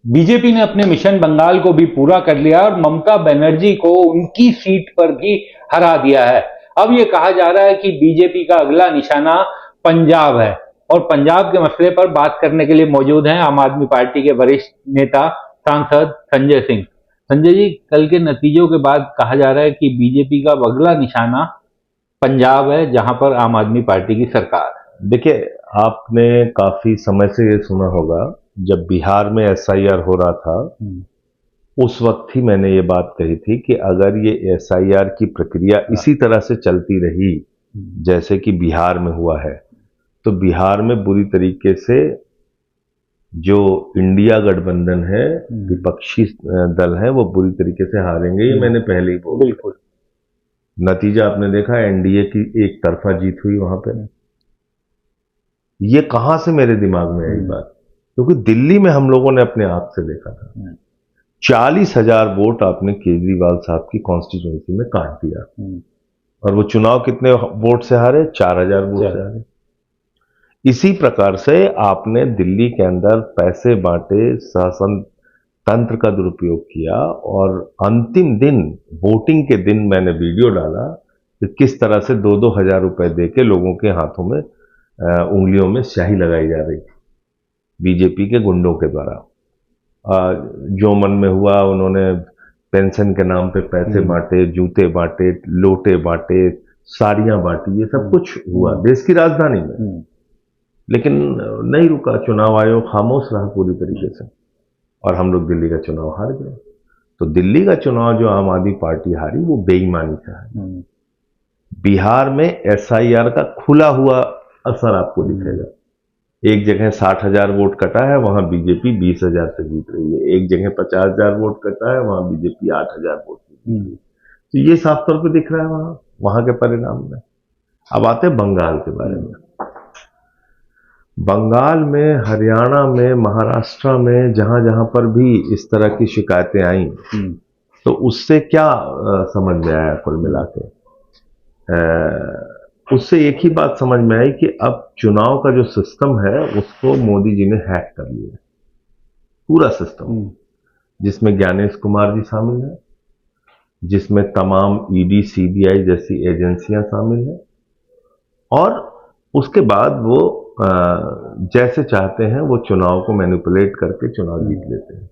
BJP ने अपने mission Bengal को भी पूरा कर लिया और ममता बनर्जी को उनकी सीट पर भी हरा दिया है। अब ये कहा जा रहा है कि बीजेपी का अगला निशाना पंजाब है और पंजाब के मसले पर बात करने के लिए मौजूद हैं आम आदमी पार्टी के वरिष्ठ नेता सांसद संजय सिंह। संजय जी, कल के नतीजों के बाद कहा जा रहा है कि बीजेपी का अगला निशाना पंजाब है, जहां पर आम आदमी पार्टी की सरकार है। देखिए, आपने काफी समय से ये सुना होगा, जब बिहार में एसआईआर हो रहा था उस वक्त ही मैंने ये बात कही थी कि अगर ये एसआईआर की प्रक्रिया इसी तरह से चलती रही जैसे कि बिहार में हुआ है, तो बिहार में बुरी तरीके से जो इंडिया गठबंधन है, विपक्षी दल है, वो बुरी तरीके से हारेंगे। ये मैंने पहले ही बोला। बिल्कुल। नतीजा आपने देखा, एनडीए की एक तरफा जीत हुई वहां पे। ये कहां से मेरे दिमाग में आई बात, क्योंकि दिल्ली में हम लोगों ने अपने आंख से देखा था। 40,000 वोट आपने केजरीवाल साहब की कॉन्स्टिट्यूंसी में काट दिया, और वो चुनाव कितने वोट से हारे? 4,000 वोट से हारे। इसी प्रकार से आपने दिल्ली के अंदर पैसे बांटे, शासन तंत्र का दुरुपयोग किया, और अंतिम दिन, वोटिंग के दिन, मैंने वीडियो डाला कि किस तरह से 2-2 हजार रुपए देके लोगों के हाथों में उंगलियों में स्याही लगाई जा रही थी बीजेपी के गुंडों के द्वारा। जो मन में हुआ उन्होंने पेंशन के नाम पे पैसे बांटे, जूते बांटे, लोटे बांटे, साड़ियां बांटी, ये सब कुछ हुआ देश की राजधानी में। लेकिन नहीं रुका, चुनाव आयोग खामोश रहा पूरी तरीके से, और हम लोग दिल्ली का चुनाव हार गए। तो दिल्ली का चुनाव जो आम आदमी पार्टी हारी, वो बेईमानी से हारी। बिहार में एसआईआर का खुला हुआ असर आपको दिखेगा। एक जगह 60,000 वोट कटा है, वहां बीजेपी 20,000 से जीत रही है। एक जगह 50,000 वोट कटा है, वहां बीजेपी 8,000 वोट से जीत रही है। तो ये साफ तौर पे दिख रहा है वहां के परिणाम में। अब आते हैं बंगाल के बारे में। बंगाल में, हरियाणा में, महाराष्ट्र में, जहां जहां पर भी इस तरह की शिकायतें आई, तो उससे क्या समझ में आया कुल मिला के? उससे एक ही बात समझ में आई कि अब चुनाव का जो सिस्टम है उसको मोदी जी ने हैक कर लिया, पूरा सिस्टम, जिसमें ज्ञानेश कुमार जी शामिल है, जिसमें तमाम ईडी, सीबीआई जैसी एजेंसियां शामिल हैं, और उसके बाद वो जैसे चाहते हैं वो चुनाव को मैनिपुलेट करके चुनाव जीत लेते हैं।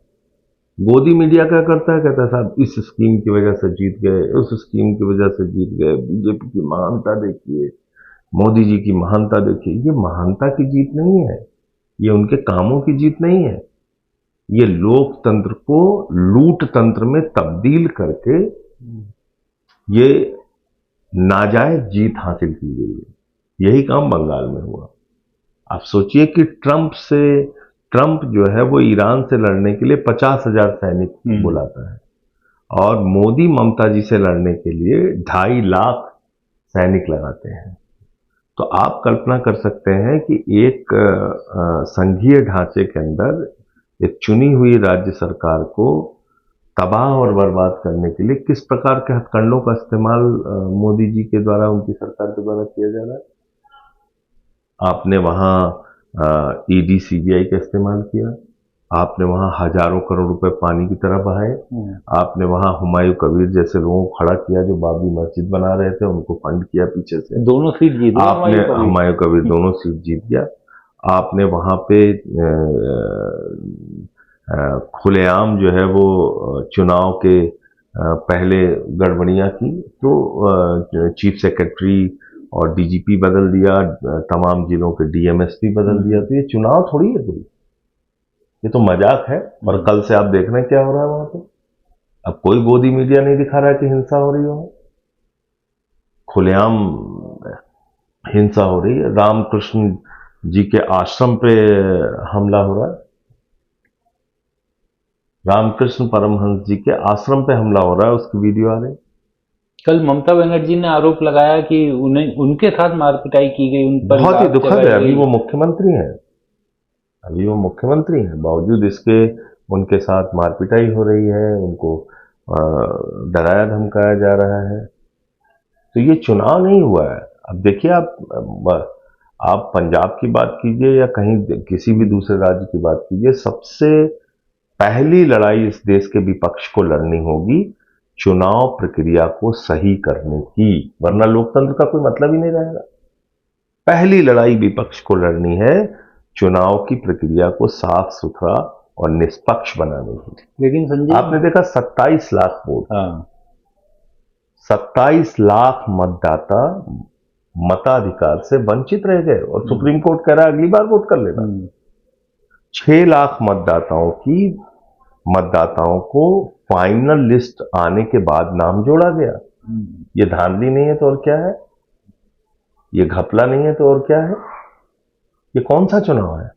गोदी मीडिया क्या करता है? कहता है साहब इस स्कीम की वजह से जीत गए, उस स्कीम की वजह से जीत गए, बीजेपी की महानता देखिए, मोदी जी की महानता देखिए। ये महानता की जीत नहीं है, ये उनके कामों की जीत नहीं है, ये लोकतंत्र को लूट तंत्र में तब्दील करके ये नाजायज जीत हासिल की गई है। यही काम बंगाल में हुआ। आप सोचिए कि ट्रंप जो है वो ईरान से लड़ने के लिए 50,000 सैनिक बुलाता है, और मोदी ममता जी से लड़ने के लिए 2.5 लाख सैनिक लगाते हैं। तो आप कल्पना कर सकते हैं कि एक संघीय ढांचे के अंदर एक चुनी हुई राज्य सरकार को तबाह और बर्बाद करने के लिए किस प्रकार के हथकंडों का इस्तेमाल मोदी जी के द्वारा, उनकी सरकार के द्वारा किया जा रहा है। आपने वहां ईडी, सीबीआई का इस्तेमाल किया, आपने वहां हजारों करोड़ रुपए पानी की तरह बहाए, आपने वहां हुमायूं कबीर जैसे लोगों को खड़ा किया जो बाबरी मस्जिद बना रहे थे, उनको फंड किया पीछे से, दोनों सीट जीत गए। आपने हुमायूं कबीर दोनों सीट जीत गया। आपने वहां पे खुलेआम जो है वो चुनाव के पहले गड़बड़ियां की, तो चीफ सेक्रेटरी और डीजीपी बदल दिया, तमाम जिलों के डीएमएसपी बदल दिया। तो ये चुनाव थोड़ी है कोई, ये तो मजाक है। और कल से आप देख रहे हैं क्या हो रहा है वहां पे। अब कोई गोदी मीडिया नहीं दिखा रहा है कि हिंसा हो रही हो, खुलेआम हिंसा हो रही है। रामकृष्ण जी के आश्रम पे हमला हो रहा है, रामकृष्ण परमहंस जी के आश्रम पे हमला हो रहा है, उसकी वीडियो आ रही। कल ममता बनर्जी ने आरोप लगाया कि उन्हें, उनके साथ मारपिटाई की गई, उन पर बहुत ही दुखद है। अभी वो मुख्यमंत्री हैं, अभी वो मुख्यमंत्री हैं, बावजूद इसके उनके साथ मारपिटाई हो रही है, उनको डराया धमकाया जा रहा है। तो ये चुनाव नहीं हुआ है। अब देखिए, आप पंजाब की बात कीजिए या कहीं किसी भी दूसरे राज्य की बात कीजिए, सबसे पहली लड़ाई इस देश के विपक्ष को लड़नी होगी चुनाव प्रक्रिया को सही करने की, वरना लोकतंत्र का कोई मतलब ही नहीं रहेगा। पहली लड़ाई विपक्ष को लड़नी है चुनाव की प्रक्रिया को साफ सुथरा और निष्पक्ष बनाने की। लेकिन संजय, आपने देखा 27 लाख वोट, 27 लाख मतदाता मताधिकार से वंचित रह गए और सुप्रीम कोर्ट कह रहा है अगली बार वोट कर लेना। 6 लाख मतदाताओं को फाइनल लिस्ट आने के बाद नाम जोड़ा गया। ये धांधली नहीं है तो और क्या है? ये घपला नहीं है तो और क्या है? ये कौन सा चुनाव है?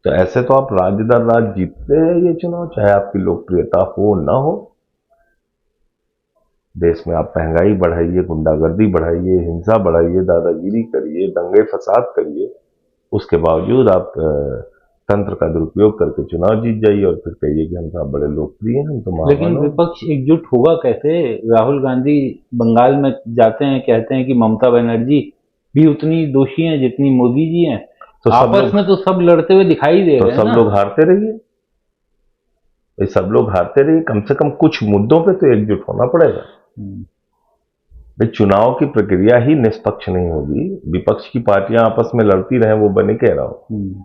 तो ऐसे तो आप राज्य दर राज्य जीतते हैं ये चुनाव, चाहे आपकी लोकप्रियता हो ना हो। देश में आप महंगाई बढ़ाइए, गुंडागर्दी बढ़ाइए, हिंसा बढ़ाइए, दादागिरी करिए, दंगे फसाद करिए, उसके बावजूद आप तंत्र का दुरुपयोग करके चुनाव जीत जाइए और फिर कहिए कि हम तो बड़े लोकप्रिय हैं, हम तो। लेकिन विपक्ष एकजुट होगा कैसे? राहुल गांधी बंगाल में जाते हैं, कहते हैं कि ममता बनर्जी भी उतनी दोषी हैं जितनी मोदी जी हैं। तो आपस में तो सब लड़ते हुए दिखाई दे रहे हैं। तो सब लोग हारते रहिए, सब लोग हारते रहिए, कम से कम कुछ मुद्दों पे तो एकजुट होना पड़ेगा। चुनाव की प्रक्रिया ही निष्पक्ष नहीं होगी, विपक्ष की पार्टियां आपस में लड़ती रहे, वो बने कह रहा हूं,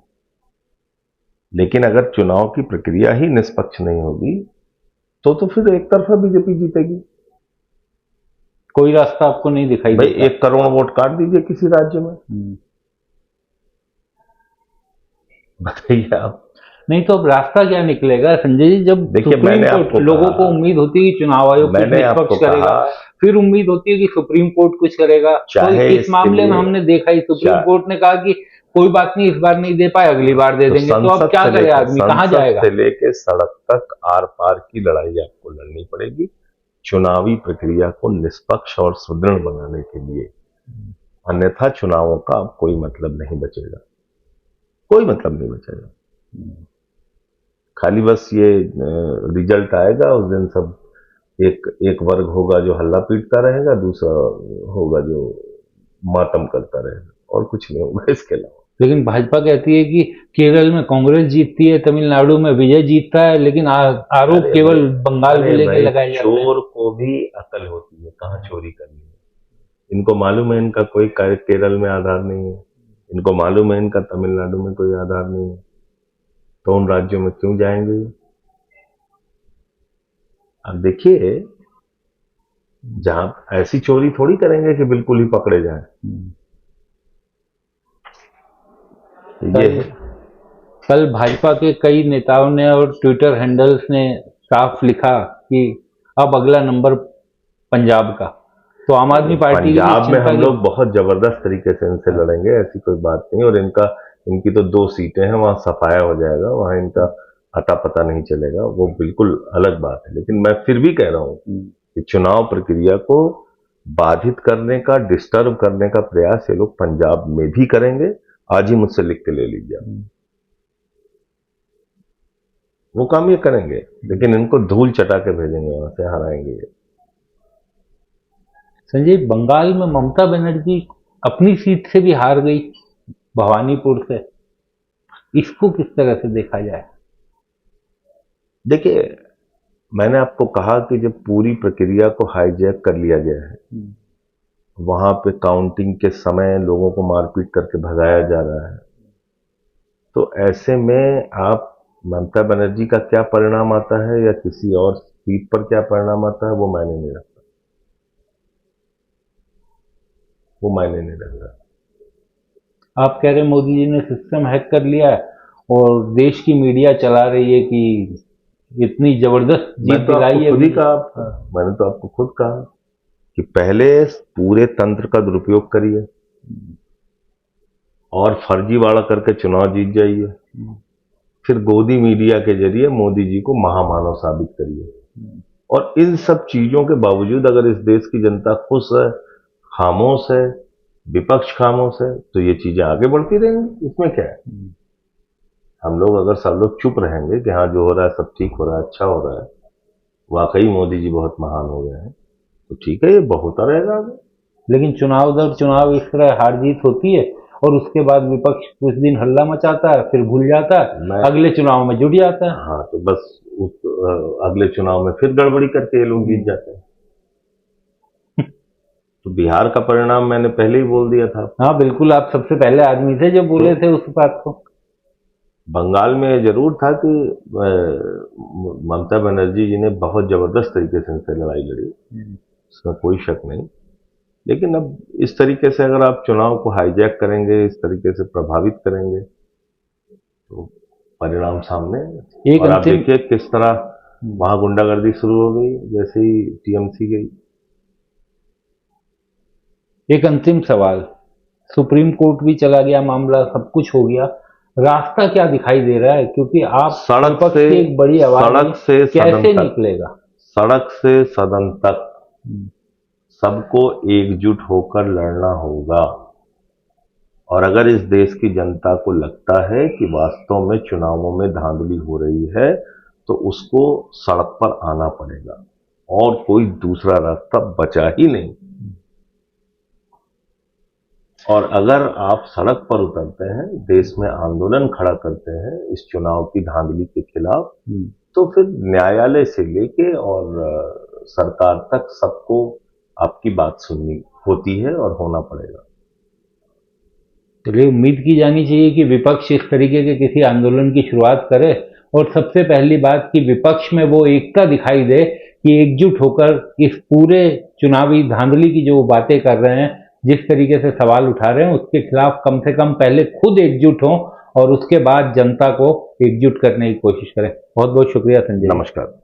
लेकिन अगर चुनाव की प्रक्रिया ही निष्पक्ष नहीं होगी तो फिर एक तरफा बीजेपी जीतेगी। कोई रास्ता आपको नहीं दिखाई भाई 1 करोड़ वोट काट दीजिए किसी राज्य में, बताइए आप। नहीं तो अब रास्ता क्या निकलेगा संजय जी? जब देखिए, मैंने आपको लोगों को उम्मीद होती है कि चुनाव आयोग कुछ निष्पक्ष करेगा, फिर उम्मीद होती है कि सुप्रीम कोर्ट कुछ करेगा। तो इस मामले में हमने देखा ही सुप्रीम कोर्ट ने कहा कि कोई बात नहीं, इस बार नहीं दे पाए, अगली बार दे देंगे। तो अब क्या करे आदमी, कहां जाएगा? से लेके सड़क तक आर पार की लड़ाई आपको लड़नी पड़ेगी चुनावी प्रक्रिया को निष्पक्ष और सुदृढ़ बनाने के लिए, अन्यथा चुनावों का अब कोई मतलब नहीं बचेगा, कोई मतलब नहीं बचेगा। खाली बस ये रिजल्ट आएगा उस दिन सब एक वर्ग होगा जो हल्ला पीटता रहेगा, दूसरा होगा जो मातम करता रहेगा, और कुछ नहीं होगा इसके अलावा। लेकिन भाजपा कहती है कि केरल में कांग्रेस जीतती है, तमिलनाडु में विजय जीतता है, लेकिन आरोप केवल बंगाल को लेकर लगाया जाता है। चोर को भी अकल होती है कहाँ चोरी करनी है। इनको मालूम है इनका कोई केरल में आधार नहीं है, इनको मालूम है इनका तमिलनाडु में कोई आधार नहीं है, तो उन राज्यों में क्यों जाएंगे? अब देखिए, जहां ऐसी चोरी थोड़ी करेंगे कि बिल्कुल ही पकड़े जाएं। ये कल भाजपा के कई नेताओं ने और ट्विटर हैंडल्स ने साफ लिखा कि अब अगला नंबर पंजाब का। तो आम आदमी पार्टी पंजाब में हम लोग बहुत जबरदस्त तरीके से इनसे लड़ेंगे, ऐसी कोई बात नहीं। और इनकी तो 2 सीटें हैं, वहां सफाया हो जाएगा, वहां इनका अता पता नहीं चलेगा, वो बिल्कुल अलग बात है। लेकिन मैं फिर भी कह रहा हूं कि चुनाव प्रक्रिया को बाधित करने का, डिस्टर्ब करने का प्रयास ये लोग पंजाब में भी करेंगे। आज ही मुझसे लिख के ले लीजिए, वो काम ये करेंगे, लेकिन इनको धूल चटा के भेजेंगे, वहां से हराएंगे। संजय, बंगाल में ममता बनर्जी अपनी सीट से भी हार गई, भवानीपुर से। इसको किस तरह से देखा जाए? देखिए, मैंने आपको कहा कि जब पूरी प्रक्रिया को हाईजैक कर लिया गया है, वहां पे काउंटिंग के समय लोगों को मारपीट करके भगाया जा रहा है, तो ऐसे में आप ममता बनर्जी का क्या परिणाम आता है या किसी और सीट पर क्या परिणाम आता है, वो मायने नहीं रखता, वो मायने नहीं रखता। आप कह रहे मोदी जी ने सिस्टम हैक कर लिया है और देश की मीडिया चला रही है कि इतनी जबरदस्त जीत दिलाई है। मैंने तो आपको खुद कहा कि पहले पूरे तंत्र का दुरुपयोग करिए और फर्जीवाड़ा करके चुनाव जीत जाइए, फिर गोदी मीडिया के जरिए मोदी जी को महामानव साबित करिए। और इन सब चीजों के बावजूद अगर इस देश की जनता खुश है, खामोश है, विपक्ष खामोश है, तो ये चीजें आगे बढ़ती रहेंगी। इसमें क्या है? हम लोग अगर सब लोग चुप रहेंगे कि हाँ जो हो रहा है सब ठीक हो रहा है, अच्छा हो रहा है, वाकई मोदी जी बहुत महान हो गए हैं, तो ठीक है, ये बहुत रहेगा आगे। लेकिन चुनाव दर चुनाव इस तरह हार जीत होती है और उसके बाद विपक्ष कुछ दिन हल्ला मचाता है, फिर भूल जाता है, अगले चुनाव में जुट जाता है। हाँ, तो बस अगले चुनाव में फिर गड़बड़ी करके ये लोग जीत जाते हैं। तो बिहार का परिणाम मैंने पहले ही बोल दिया था। हाँ बिल्कुल, आप सबसे पहले आदमी थे जो बोले थे उस बात को। बंगाल में जरूर था कि ममता बनर्जी जी ने बहुत जबरदस्त तरीके से इनसे लड़ाई लड़ी, इसमें कोई शक नहीं। लेकिन अब इस तरीके से अगर आप चुनाव को हाईजैक करेंगे, इस तरीके से प्रभावित करेंगे, तो परिणाम सामने। और आप देखिए किस तरह वहां गुंडागर्दी शुरू हो गई जैसे ही टीएमसी गई। एक अंतिम सवाल, सुप्रीम कोर्ट भी चला गया मामला, सब कुछ हो गया, रास्ता क्या दिखाई दे रहा है? क्योंकि आप सड़क से एक बड़ी आवाज, सड़क से कैसे निकलेगा? सड़क से सदन तक सबको एकजुट होकर लड़ना होगा। और अगर इस देश की जनता को लगता है कि वास्तव में चुनावों में धांधली हो रही है, तो उसको सड़क पर आना पड़ेगा और कोई दूसरा रास्ता बचा ही नहीं। और अगर आप सड़क पर उतरते हैं, देश में आंदोलन खड़ा करते हैं इस चुनाव की धांधली के खिलाफ, तो फिर न्यायालय से लेके और सरकार तक सबको आपकी बात सुननी होती है और होना पड़ेगा। चलिए, उम्मीद की जानी चाहिए कि विपक्ष इस तरीके के किसी आंदोलन की शुरुआत करे, और सबसे पहली बात कि विपक्ष में वो एकता दिखाई दे कि एकजुट होकर इस पूरे चुनावी धांधली की जो बातें कर रहे हैं, जिस तरीके से सवाल उठा रहे हैं, उसके खिलाफ कम से कम पहले खुद एकजुट हों और उसके बाद जनता को एकजुट करने की कोशिश करें। बहुत बहुत शुक्रिया संजय। नमस्कार।